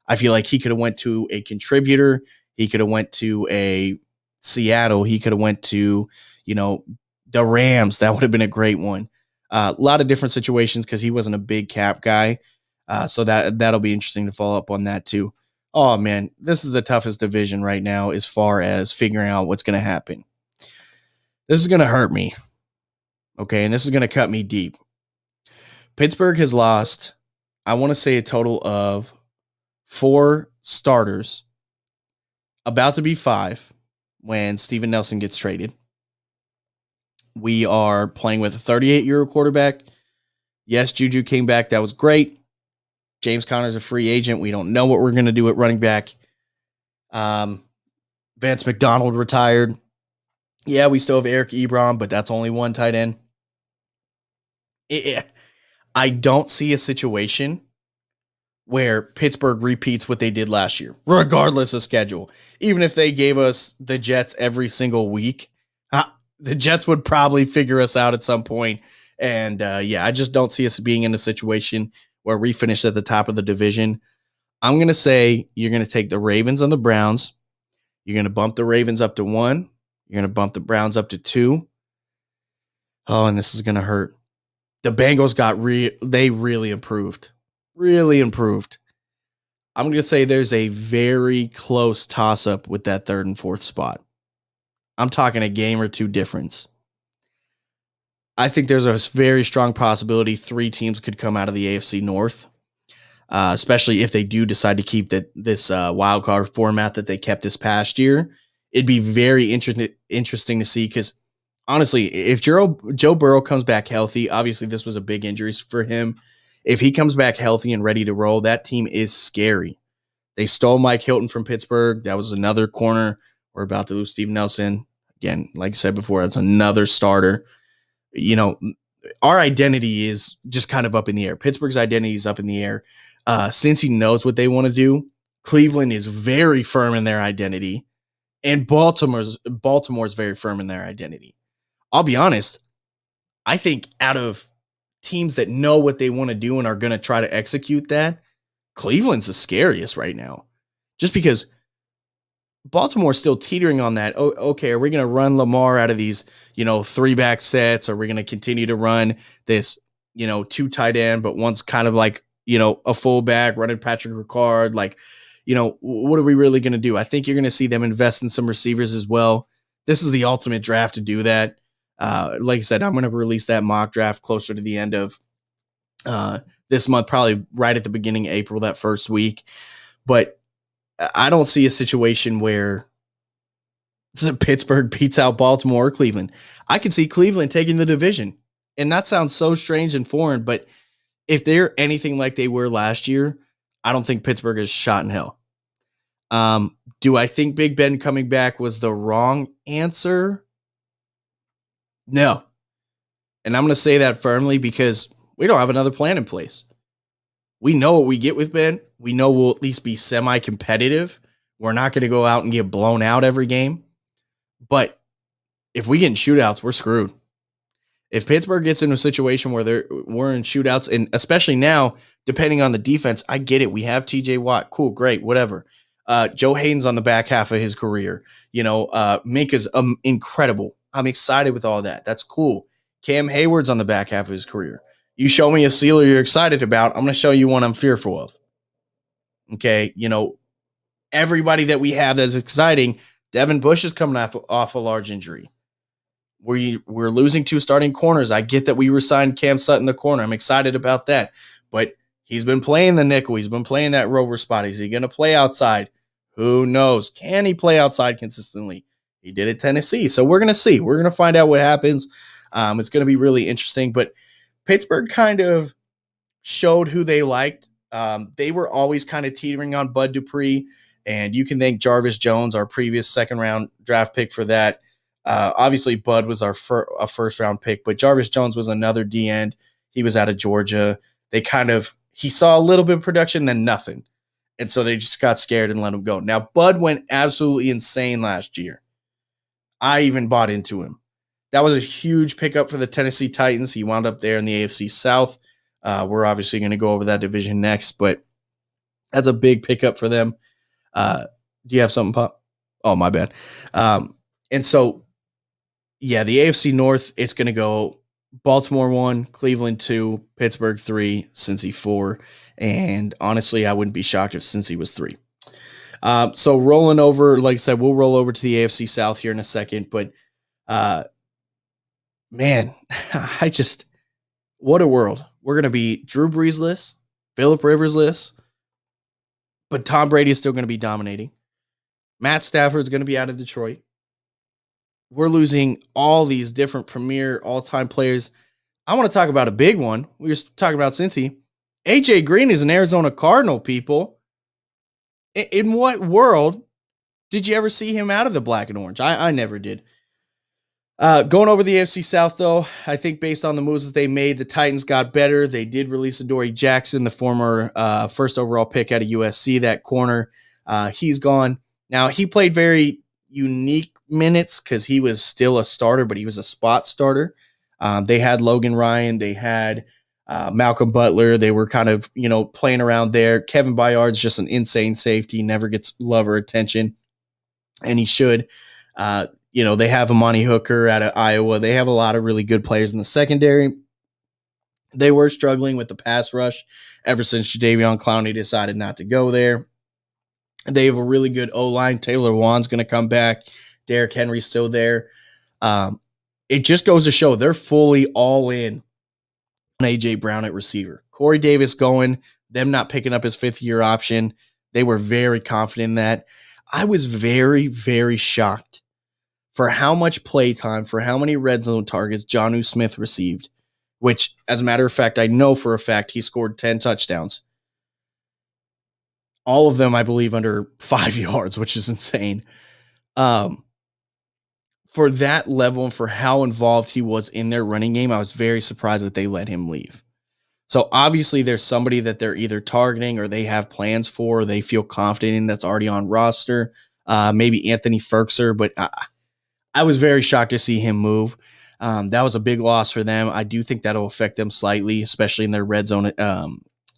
Speaker 2: I feel like he could have went to a contributor. He could have went to a Seattle. He could have went to, the Rams. That would have been a great one. A lot of different situations because he wasn't a big cap guy. So that'll be interesting to follow up on that too. Oh man, this is the toughest division right now as far as figuring out what's going to happen. This is going to hurt me. Okay, and this is going to cut me deep. Pittsburgh has lost, I want to say, a total of 4 starters, about to be 5 when Steven Nelson gets traded. We are playing with a 38-year-old quarterback. Yes, Juju came back. That was great. James Conner's a free agent. We don't know what we're going to do at running back. Vance McDonald retired. Yeah, we still have Eric Ebron, but that's only one tight end. I don't see a situation where Pittsburgh repeats what they did last year, regardless of schedule. Even if they gave us the Jets every single week, the Jets would probably figure us out at some point. And I just don't see us being in a situation where we finish at the top of the division. I'm going to say you're going to take the Ravens and the Browns. You're going to bump the Ravens up to 1. You're going to bump the Browns up to 2. Oh, and this is going to hurt. The Bengals they really improved. Really improved. I'm going to say there's a very close toss-up with that 3rd and 4th spot. I'm talking a game or 2 difference. I think there's a very strong possibility 3 teams could come out of the AFC North, especially if they do decide to keep this wildcard format that they kept this past year. It'd be very interesting to see because, honestly, if Joe Burrow comes back healthy, obviously this was a big injury for him. If he comes back healthy and ready to roll, that team is scary. They stole Mike Hilton from Pittsburgh. That was another corner. We're about to lose Steven Nelson. Again, like I said before, that's another starter. You know, our identity is just kind of up in the air. Pittsburgh's identity is up in the air. Since he knows what they want to do, Cleveland is very firm in their identity, and Baltimore's very firm in their identity. I'll be honest. I think out of teams that know what they want to do and are going to try to execute that, Cleveland's the scariest right now. Just because Baltimore's still teetering on that. Oh, okay, are we going to run Lamar out of these, 3-back sets? Are we going to continue to run this, 2 tight end, but one's kind of like, a fullback running Patrick Ricard? Like, what are we really going to do? I think you're going to see them invest in some receivers as well. This is the ultimate draft to do that. Like I said, I'm going to release that mock draft closer to the end of this month, probably right at the beginning of April, that first week. But I don't see a situation where Pittsburgh beats out Baltimore or Cleveland. I can see Cleveland taking the division. And that sounds so strange and foreign, but if they're anything like they were last year, I don't think Pittsburgh is shot in hell. Do I think Big Ben coming back was the wrong answer? No. And I'm going to say that firmly because we don't have another plan in place. We know what we get with Ben. We know we'll at least be semi-competitive. We're not going to go out and get blown out every game. But if we get in shootouts, we're screwed. If Pittsburgh gets in a situation where we're in shootouts, and especially now, depending on the defense, I get it. We have TJ Watt. Cool, great, whatever. Joe Hayden's on the back half of his career. Minka's incredible. I'm excited with all that. That's cool. Cam Hayward's on the back half of his career. You show me a Steeler you're excited about, I'm going to show you one I'm fearful of. Okay, everybody that we have that's exciting, Devin Bush is coming off a large injury. We're losing 2 starting corners. I get that we re-signed Cam Sutton the corner. I'm excited about that. But he's been playing the nickel. He's been playing that rover spot. Is he going to play outside? Who knows? Can he play outside consistently? He did at Tennessee. So we're going to see. We're going to find out what happens. It's going to be really interesting. But Pittsburgh kind of showed who they liked. They were always kind of teetering on Bud Dupree, and you can thank Jarvis Jones, our previous 2nd-round draft pick, for that. Obviously, Bud was our first-round pick, but Jarvis Jones was another D-end. He was out of Georgia. He saw a little bit of production, then nothing. And so they just got scared and let him go. Now, Bud went absolutely insane last year. I even bought into him. That was a huge pickup for the Tennessee Titans. He wound up there in the AFC South. We're obviously going to go over that division next, but that's a big pickup for them. Do you have something, Pop? Oh, my bad. And so, yeah, the AFC North, it's going to go Baltimore 1, Cleveland 2, Pittsburgh 3, Cincy 4. And honestly, I wouldn't be shocked if Cincy was 3. So rolling over, like I said, we'll roll over to the AFC South here in a second. But man, what a world. We're going to be Drew Brees-less, Phillip Rivers-less, but Tom Brady is still going to be dominating. Matt Stafford's going to be out of Detroit. We're losing all these different premier all-time players. I want to talk about a big one. We were talking about Cincy. AJ Green is an Arizona Cardinal, people. In what world did you ever see him out of the black and orange? I never did. Going over the AFC South, though, I think based on the moves that they made, the Titans got better. They did release Adoree Jackson, the former first overall pick out of USC, that corner. He's gone. Now, he played very unique minutes because he was still a starter, but he was a spot starter. They had Logan Ryan. They had Malcolm Butler. They were kind of, playing around there. Kevin Byard's just an insane safety, never gets love or attention, and he should. They have Amani Hooker out of Iowa. They have a lot of really good players in the secondary. They were struggling with the pass rush ever since Jadeveon Clowney decided not to go there. They have a really good O-line. Taylor Wan's going to come back. Derrick Henry's still there. It just goes to show they're fully all in on A.J. Brown at receiver. Corey Davis going, them not picking up his fifth-year option. They were very confident in that. I was very, very shocked for how much play time, for how many red zone targets Jonnu Smith received, which, as a matter of fact, I know for a fact he scored 10 touchdowns. All of them, I believe, under 5 yards, which is insane. For that level and for how involved he was in their running game, I was very surprised that they let him leave. So obviously there's somebody that they're either targeting or they have plans for, or they feel confident in that's already on roster. Maybe Anthony Ferkser, but I was very shocked to see him move. That was a big loss for them. I do think that'll affect them slightly, especially in their red zone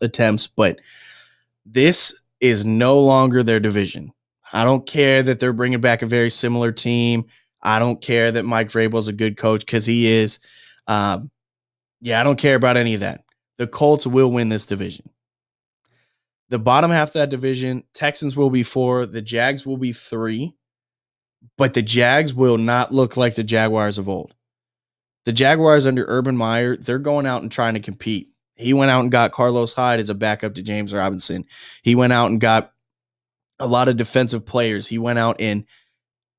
Speaker 2: attempts. But this is no longer their division. I don't care that they're bringing back a very similar team. I don't care that Mike Vrabel is a good coach, because he is. I don't care about any of that. The Colts will win this division. The bottom half of that division, Texans will be 4. The Jags will be 3. But the Jags will not look like the Jaguars of old. The Jaguars under Urban Meyer, they're going out and trying to compete. He went out and got Carlos Hyde as a backup to James Robinson. He went out and got a lot of defensive players. He went out and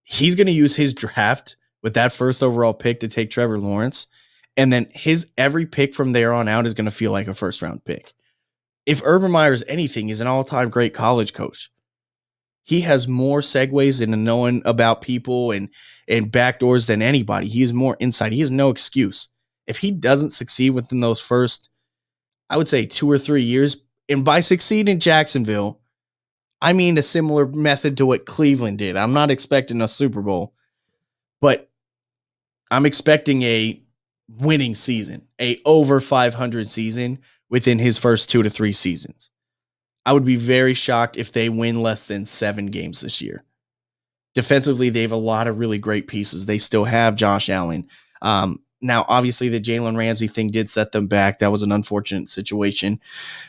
Speaker 2: he's going to use his draft with that first overall pick to take Trevor Lawrence. And then his every pick from there on out is going to feel like a first round pick. If Urban Meyer is anything, he's an all-time great college coach. He has more segues into knowing about people and backdoors than anybody. He has more insight. He has no excuse. If he doesn't succeed within those first, I would say 2 or 3 years, and by succeed in Jacksonville, I mean a similar method to what Cleveland did. I'm not expecting a Super Bowl, but I'm expecting a winning season, a over 500 season within his first 2 to 3 seasons. I would be very shocked if they win less than 7 games this year. Defensively, they have a lot of really great pieces. They still have Josh Allen. Now, obviously, the Jalen Ramsey thing did set them back. That was an unfortunate situation.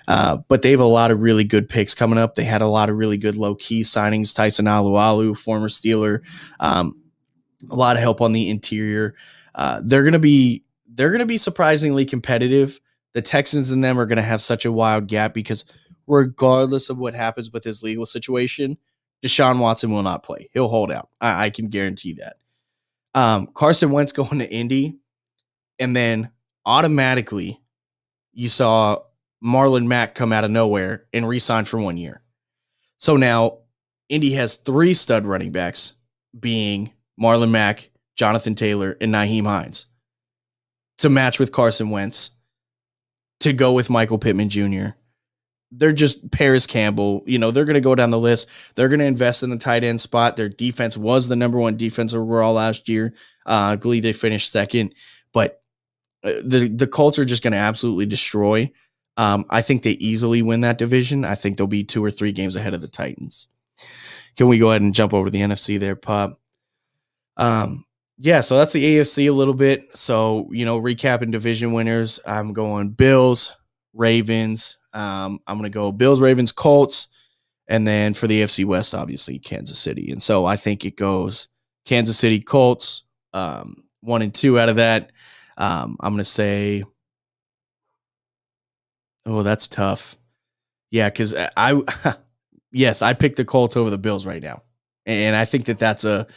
Speaker 2: But they have a lot of really good picks coming up. They had a lot of really good low-key signings. Tyson Alualu, former Steeler. A lot of help on the interior. They're going to be surprisingly competitive. The Texans and them are going to have such a wild gap because regardless of what happens with his legal situation, Deshaun Watson will not play. He'll hold out. I can guarantee that. Carson Wentz going to Indy, and then automatically you saw Marlon Mack come out of nowhere and re-sign for 1 year. So now Indy has 3 stud running backs, being Marlon Mack, Jonathan Taylor, and Nyheim Hines, to match with Carson Wentz, to go with Michael Pittman Jr. They're just Paris Campbell. They're going to go down the list. They're going to invest in the tight end spot. Their defense was the number 1 defense overall last year. I believe they finished second, but the Colts are just going to absolutely destroy. I think they easily win that division. I think they'll be 2 or 3 games ahead of the Titans. Can we go ahead and jump over to the NFC there, Pop? Yeah, so that's the AFC a little bit. So, recapping division winners, I'm going Bills, Ravens. I'm going to go Bills, Ravens, Colts. And then for the AFC West, obviously Kansas City. And so I think it goes Kansas City, Colts, 1 and 2 out of that. I'm going to say, oh, that's tough. Yeah, because yes, I picked the Colts over the Bills right now. And I think that's a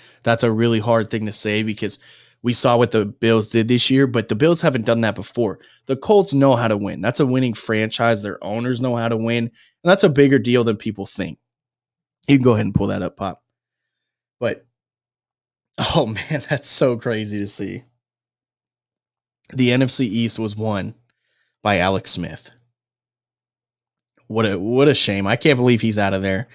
Speaker 2: really hard thing to say because we saw what the Bills did this year, but the Bills haven't done that before. The Colts know how to win. That's a winning franchise. Their owners know how to win. And that's a bigger deal than people think. You can go ahead and pull that up, Pop. But, oh man, that's so crazy to see. The NFC East was won by Alex Smith. What a shame. I can't believe he's out of there.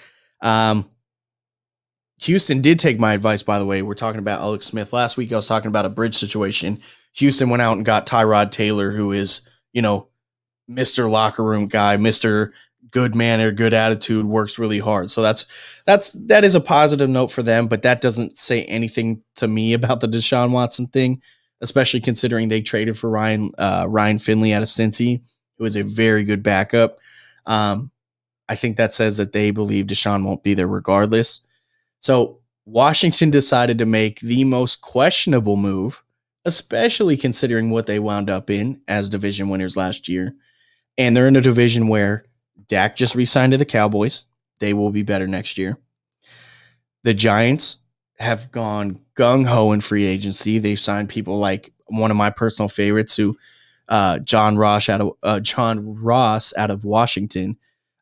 Speaker 2: Houston did take my advice, by the way. We're talking about Alex Smith. Last week I was talking about a bridge situation. Houston went out and got Tyrod Taylor, who is, Mr. Locker Room guy, Mr. Good manner, good attitude, works really hard. So that is a positive note for them, but that doesn't say anything to me about the Deshawn Watson thing, especially considering they traded for Ryan Finley out of Cincy, who is a very good backup. I think that says that they believe Deshaun won't be there regardless. So Washington decided to make the most questionable move, especially considering what they wound up in as division winners last year. And they're in a division where Dak just re-signed to the Cowboys. They will be better next year. The Giants have gone gung-ho in free agency. They've signed people like one of my personal favorites, who John Ross out of Washington,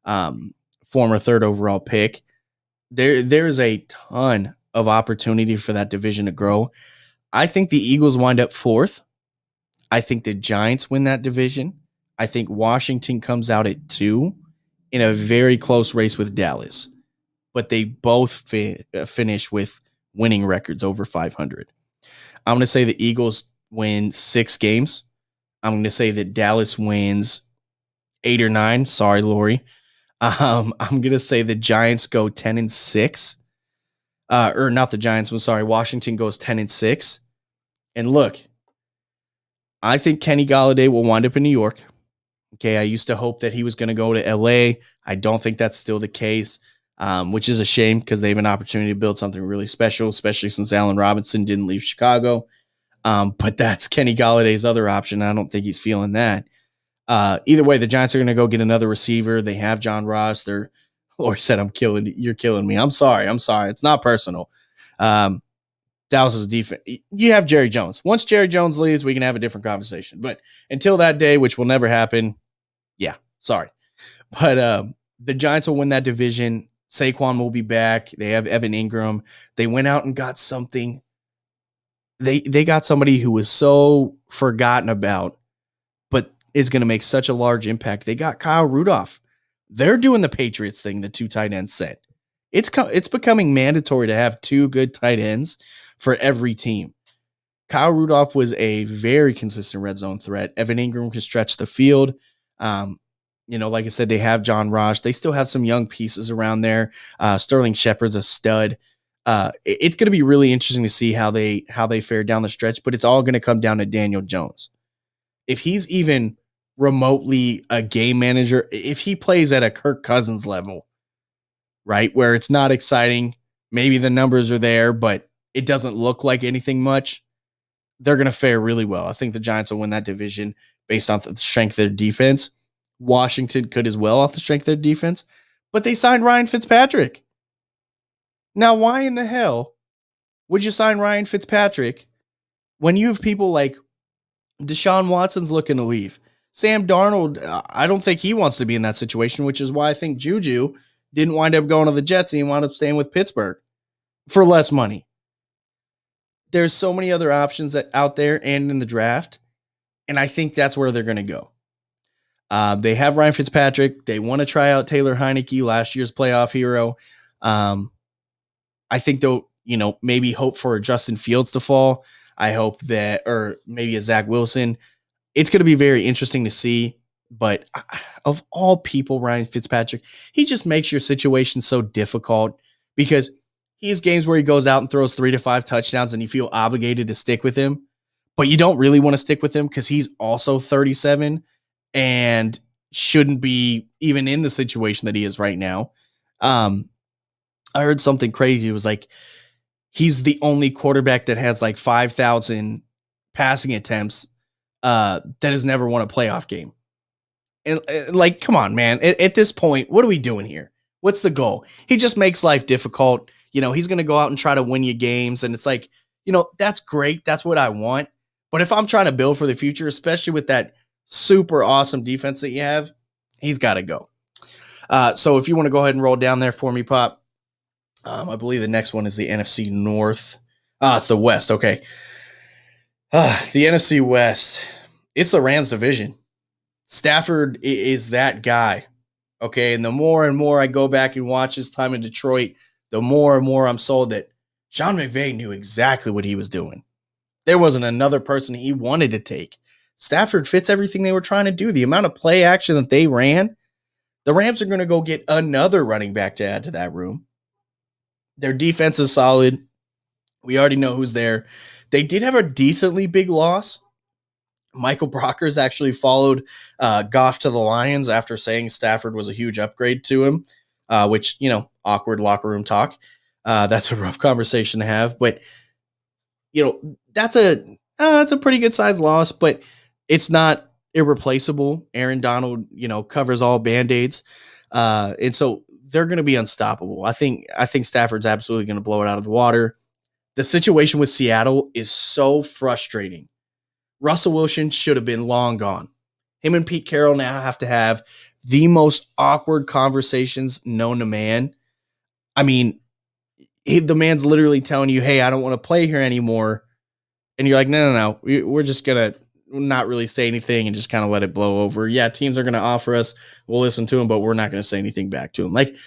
Speaker 2: former 3rd overall pick. There's a ton of opportunity for that division to grow. I think the Eagles wind up 4th. I think the Giants win that division. I think Washington comes out at 2 in a very close race with Dallas, but they both finish with winning records over 500. I'm going to say the Eagles win 6 games. I'm going to say that Dallas wins 8 or 9. Sorry, Lori. I'm going to say the Giants go 10-6. Or not the Giants. I'm sorry. Washington goes 10-6. And look, I think Kenny Golladay will wind up in New York. Okay, I used to hope that he was going to go to LA. I don't think that's still the case, which is a shame because they have an opportunity to build something really special, especially since Allen Robinson didn't leave Chicago. But that's Kenny Galladay's other option. I don't think he's feeling that. Either way, the Giants are going to go get another receiver. They have John Ross. Lord said, you're killing me. I'm sorry. It's not personal. Dallas's defense. You have Jerry Jones. Once Jerry Jones leaves, we can have a different conversation. But until that day, which will never happen, yeah, sorry. But the Giants will win that division. Saquon will be back. They have Evan Ingram. They went out and got something. They got somebody who was so forgotten about, but is going to make such a large impact. They got Kyle Rudolph. They're doing the Patriots thing, the 2 tight end set. It's becoming mandatory to have 2 good tight ends for every team. Kyle Rudolph was a very consistent red zone threat. Evan Ingram can stretch the field. Like I said, they have John Ross. They still have some young pieces around there. Sterling Shepard's a stud. It's going to be really interesting to see how they fare down the stretch, but it's all going to come down to Daniel Jones. If he's even remotely a game manager, if he plays at a Kirk Cousins level, right, where it's not exciting, maybe the numbers are there, but it doesn't look like anything much, they're going to fare really well. I think the Giants will win that division based on the strength of their defense. Washington could as well off the strength of their defense, but they signed Ryan Fitzpatrick. Now, why in the hell would you sign Ryan Fitzpatrick when you have people like Deshaun Watson's looking to leave? Sam Darnold, I don't think he wants to be in that situation, which is why I think Juju didn't wind up going to the Jets. He wound up staying with Pittsburgh for less money. There's so many other options out there and in the draft, and I think that's where they're going to go. They have Ryan Fitzpatrick. They want to try out Taylor Heineke, last year's playoff hero. I think they'll, maybe hope for a Justin Fields to fall. I hope that, or maybe a Zach Wilson. It's going to be very interesting to see. But of all people, Ryan Fitzpatrick, he just makes your situation so difficult because he has games where he goes out and throws 3 to 5 touchdowns and you feel obligated to stick with him, but you don't really want to stick with him because he's also 37 and shouldn't be even in the situation that he is right now. I heard something crazy. It was like, he's the only quarterback that has like 5,000 passing attempts that has never won a playoff game. And like, come on, man. At this point, what are we doing here? What's the goal? He just makes life difficult. He's going to go out and try to win you games. And it's like, that's great. That's what I want. But if I'm trying to build for the future, especially with that super awesome defense that you have, he's got to go. So if you want to go ahead and roll down there for me, Pop, I believe the next one is the NFC North. It's the West. Okay. The NFC West. It's the Rams division. Stafford is that guy. Okay. And the more and more I go back and watch his time in Detroit, the more and more I'm sold that Sean McVay knew exactly what he was doing. There wasn't another person he wanted to take. Stafford fits everything they were trying to do. The amount of play action that they ran, the Rams are going to go get another running back to add to that room. Their defense is solid. We already know who's there. They did have a decently big loss. Michael Brockers actually followed Goff to the Lions after saying Stafford was a huge upgrade to him, which, awkward locker room talk. That's a rough conversation to have. But, that's a pretty good size loss, but it's not irreplaceable. Aaron Donald, covers all Band-Aids. And so they're going to be unstoppable. I think Stafford's absolutely going to blow it out of the water. The situation with Seattle is so frustrating. Russell Wilson should have been long gone. Him and Pete Carroll now have to have the most awkward conversations known to man. I mean, the man's literally telling you, hey, I don't want to play here anymore. And you're like, no. We're just going to not really say anything and just kind of let it blow over. Yeah, teams are going to offer us. We'll listen to them, but we're not going to say anything back to them. Like,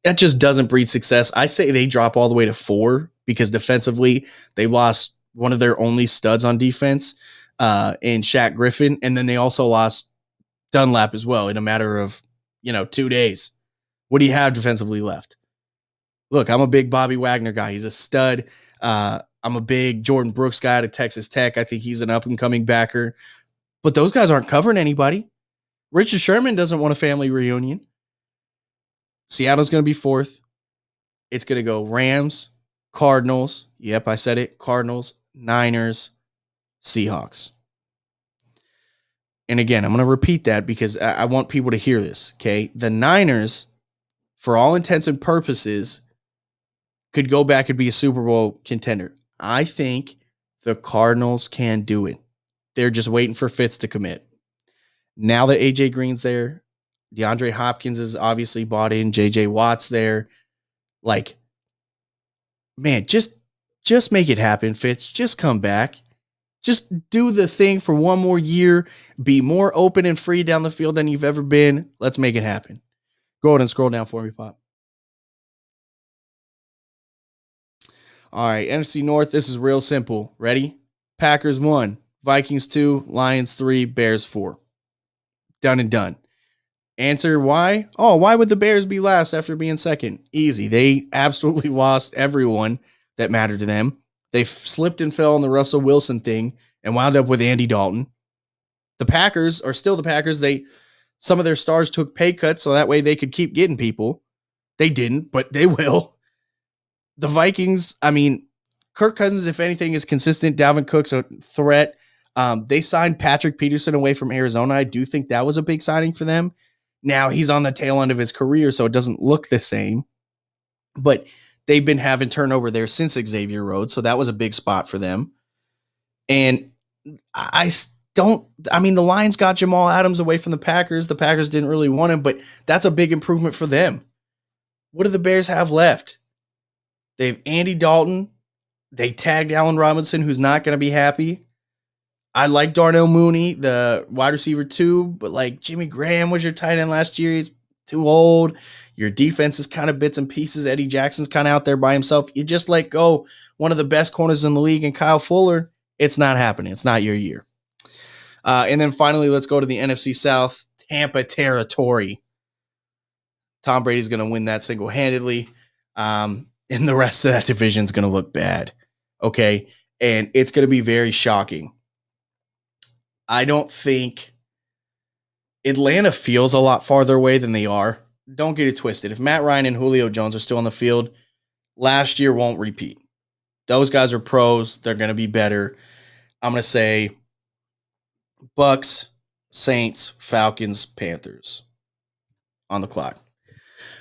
Speaker 2: that just doesn't breed success. I say they drop all the way to 4 because defensively, they lost one of their only studs on defense in Shaq Griffin. And then they also lost Dunlap as well in a matter of, 2 days. What do you have defensively left? Look, I'm a big Bobby Wagner guy. He's a stud. I'm a big Jordan Brooks guy out of Texas Tech. I think he's an up-and-coming backer. But those guys aren't covering anybody. Richard Sherman doesn't want a family reunion. Seattle's going to be 4th. It's going to go Rams, Cardinals. Yep, I said it. Cardinals, Niners, Seahawks. And again, I'm going to repeat that because I want people to hear this, okay? The Niners, for all intents and purposes, could go back and be a Super Bowl contender. I think the Cardinals can do it. They're just waiting for Fitz to commit. Now that AJ Green's there, DeAndre Hopkins is obviously bought in, JJ Watt's there. Like, man, just make it happen, Fitz. Just come back. Just do the thing for one more year. Be more open and free down the field than you've ever been. Let's make it happen. Go ahead and scroll down for me, Pop. All right, NFC North, this is real simple. Ready? Packers 1, Vikings 2, Lions 3, Bears 4. Done and done. Answer why? Oh, why would the Bears be last after being second? Easy. They absolutely lost everyone that mattered to them. They slipped and fell on the Russell Wilson thing and wound up with Andy Dalton. The Packers are still the Packers. Some of their stars took pay cuts so that way they could keep getting people. They didn't, but they will. The Vikings, I mean, Kirk Cousins, if anything, is consistent. Dalvin Cook's a threat. They signed Patrick Peterson away from Arizona. I do think that was a big signing for them. Now he's on the tail end of his career, so it doesn't look the same. But they've been having turnover there since Xavier Rhodes, so that was a big spot for them. And the Lions got Jamal Adams away from the Packers. The Packers didn't really want him, but that's a big improvement for them. What do the Bears have left? They have Andy Dalton. They tagged Allen Robinson, who's not going to be happy. I like Darnell Mooney, the wide receiver too, but like Jimmy Graham was your tight end last year. He's too old. Your defense is kind of bits and pieces. Eddie Jackson's kind of out there by himself. You just let go one of the best corners in the league and Kyle Fuller. It's not happening. It's not your year. And then finally, let's go to the NFC South, Tampa territory. Tom Brady's going to win that single-handedly. and the rest of that division is going to look bad. Okay. And it's going to be very shocking. I don't think Atlanta feels a lot farther away than they are. Don't get it twisted. If Matt Ryan and Julio Jones are still on the field, last year won't repeat. Those guys are pros. They're going to be better. I'm going to say Bucks, Saints, Falcons, Panthers on the clock.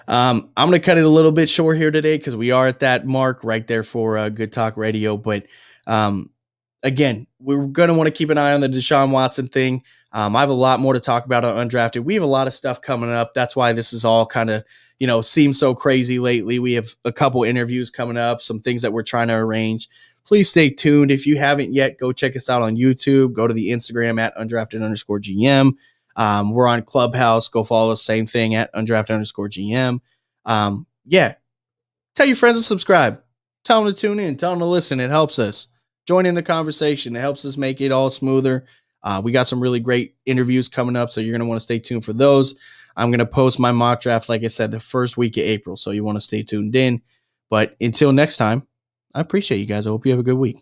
Speaker 2: I'm going to cut it a little bit short here today because we are at that mark right there for Good Talk Radio. But again, we're going to want to keep an eye on the Deshawn Watson thing. I have a lot more to talk about on Undrafted. We have a lot of stuff coming up. That's why this is all kind of, seems so crazy lately. We have a couple interviews coming up, some things that we're trying to arrange. Please stay tuned. If you haven't yet, go check us out on YouTube. Go to the Instagram at undrafted_GM. We're on Clubhouse. Go follow us. Same thing at undrafted_GM. Tell your friends to subscribe. Tell them to tune in. Tell them to listen. It helps us. Join in the conversation. It helps us make it all smoother. We got some really great interviews coming up, so you're going to want to stay tuned for those. I'm going to post my mock draft, like I said, the first week of April, so you want to stay tuned in. But until next time, I appreciate you guys. I hope you have a good week.